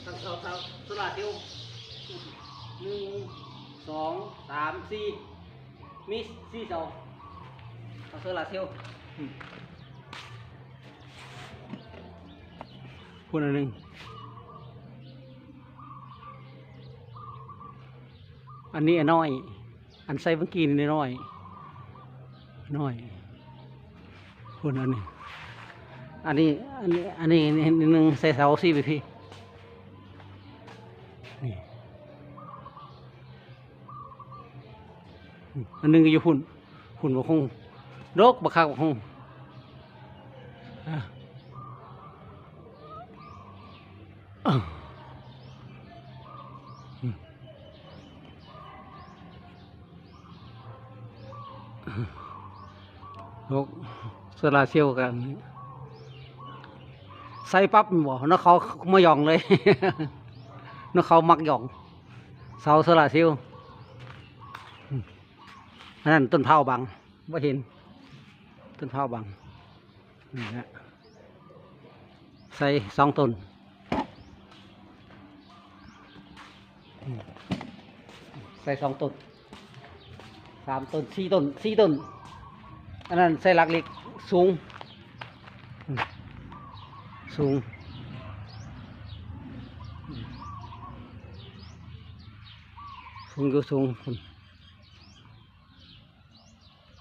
ตั้งเสาโซลาร์เซลล์หนึ่งสองสามสี่มีสี่เสาโซลาร์เซลล์พูดอันหนึ่งอันนี้น้อยอันใส่เมื่อกี้นี่น้อยพูดอันนี้อันนี้หนึ่งใส่เสาสี่ไปพี่นี่อันนึงก็อยู่หุ่นบกคงโรคบักคักบกคงโรคโซลาร์เซลล์กันใส่ปั๊บบ่นักเขาไม่ยองเลย นักเขามักยองเสาโซลาร์เซลล์นั่นต้นเผาบังไม่เห็นต้นเผาบังนี่ฮะใส่2 ต้นใส่2 ต้น3 ต้น4 ต้นอันนั้นใส่หลักเหล็กสูงอยู่สูง